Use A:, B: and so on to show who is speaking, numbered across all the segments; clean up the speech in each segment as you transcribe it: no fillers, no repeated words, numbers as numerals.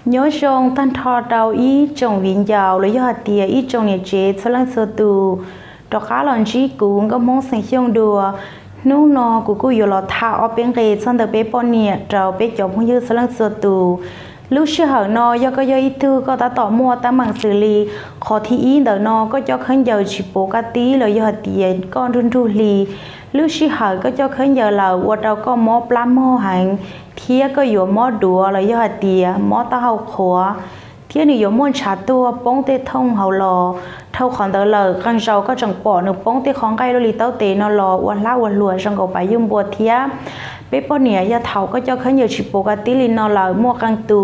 A: nhớ trong tan thọ đầu ý trong viên giàu lấy do tiề ý trong nhà chế cho lần sơ tu đó khá là chỉ cũng có mong sinh trong đùa nô nọ của cô yêu là thảo ở bên kia xong từ bên bọn nhẹ trâu bên chồng cũng như cho lần sơ tu lúc xưa hở nọ do có do ý thư có ta tỏ mua ta bằng xử lý khó thi ý đỡ nọ có cho khán giờ chỉ bố cá tí lấy do tiề con run ru lì lúc xưa hở có cho khán giờ là qua đâu có mó plám mó hành thía cóอยู่มอดัวเลยยอดเตียมอตาเฮาขัวเที่ยนี่อยู่ม่วนชาตัวป้องเตท่องเฮารอเท่าของเตอเลยข้างเจ้าก็จังปอหนึ่งป้องเตของใกล้ลุลีเต้าเตนอรอวันละวันรวยจังก็ไปยุ่มบัวเทียเป๊ปเนี่ยยาเท่าก็จะขึ้นอยู่ชิปกติลินอลายมั่วกังตู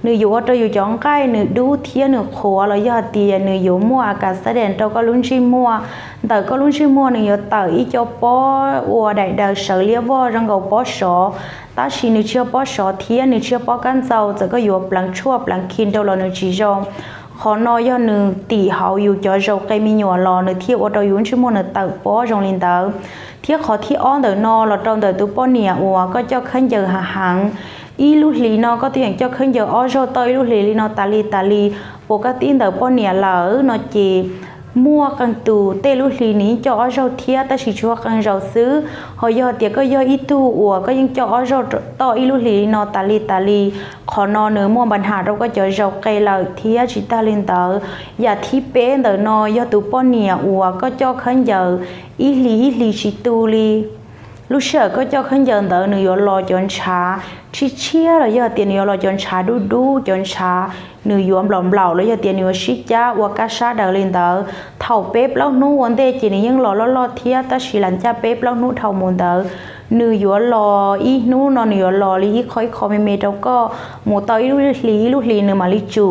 A: หนึ่งอยู่ว่าเราอยู่จ้องใกล้หนึ่งดูเทียหนึ่งขัวเลยยอดเตียหนึ่งอยู่มั่วอากาศแสดงเราก็ลุ้นชิมั่วแต่ก็ลุ้นชิมั่วหนึ่งอยู่เตออีเจ้าป้อวัวได้เดาเฉลียว่าจังก็ป้อชอตาชีนึกเชื่อป้อชอเทียนึกเชื่อป้อกันเจ้าจะก็อยู่ปลังชั่วปลังคินเดาเราหนึ่งจีจงขอนอยหนึ่งตีเขาอยู่จอจงใครมีหนัวรอหนึ่งเที่ยวว่าเราอยู่ชิมั่วหนึ่งเตอป้อจงลินเตอเที่ยวขอที่อ้อนเดอนอเราตรงเดอตุป้อเนี่ยวัวก็เจ้าขึ้นเยอะหังอีลูกลีนอก็ที่อย่างเจ้าขึ้นเยอะอ้อโจเตยลูกลีนอตาลีปกติเดอป้อเนี่ยเหล่านอจีมั่วกันตูเตลุลีนี้จอเราเทียแต่สิชัวกันเราซื้อหอยอเตียก็ย่ออีตูอัวก็ยังจอเราต่ออีลุลีนอตาลีขอนอเนื้อมั่วปัญหาเราก็จะเราไกลเราเทียชิตาลินเตออย่าที่เป็นเดอนอยอตุป้อเนี่ยอัวก็จอขันเยออีลีชิตูลีลูกเสือก็จะขึ้นเยินเตอหนึ่งยอรอจนช้าชิเชี่ยเลยยอเตียนยอรอจนช้าดูจนช้าหนึ่งยวมหล่อมเหล่าเลยยอเตียนยอชิจ้าวากาชาเดอลินเตอเท่าเป๊ปแล้วนู้วันเดจีนี่ยังรอเทียตาชิลันจ้าเป๊ปแล้วนู้เท่ามูนเตอหนึ่งยวรออีนู้นอนยวรอลีค่อยคอมเมตก็หมูเตออีลูกลีหนึ่งมาลิจู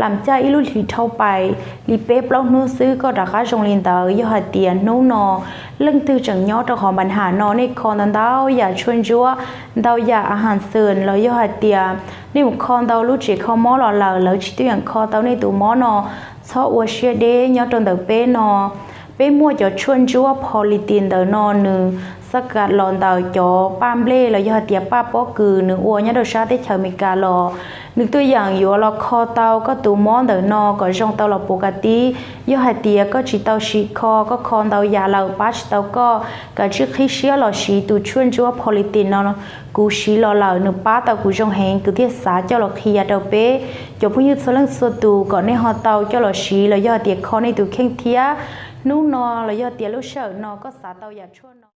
A: ลำจ้าอีลูกลีเท่าไปลีเป๊ปแล้วนู้ซื้อก็ราคาจงลินเตอยอเตียนนู้นอเรื่องตื่นจังยอดเจ้าของปัญหานอในคอนันดาวอย่าชวนจัวดาวอย่าอาหารเสริญแล้วยอดเตียนี่มุขคอนดาวรู้จีเขามอหล่อแล้วชิตัวอย่างคอดาวในตัวมอนอซอวัวเชียเดยอดตนเดเป้นอเป้มัวจะชวนจัวพอลิตินเดนอหนึ่งสกัดหลอนดาวจอปามเล่แล้วยอดเตียป้าป้อคือหนึ่งอัวยอดชาติเชมิกาลอนึกตัวอย่างอยู่เราคอเตาก็ตัวมอนเดนอก็จงเตาเราปกติยอดเตียก็จีเตาชีคอก็คอนเตายาเราปัชเตาก็กระชิคเชียเราชีตัวชวนจัวพอลิตินเนาะกูชีเราหนึ่งป้าเตากูจงแหงคือที่สาเจ้าเราขี้ยาเตาเป้จบพูดยืดสลังสตูก่อนในหอเตาเจ้าเราชีเรายอดเตียคอในตัวเข่งเทียนู่นนอเรายอดเตียลูกเสือนอก็สาเตาอย่าชวน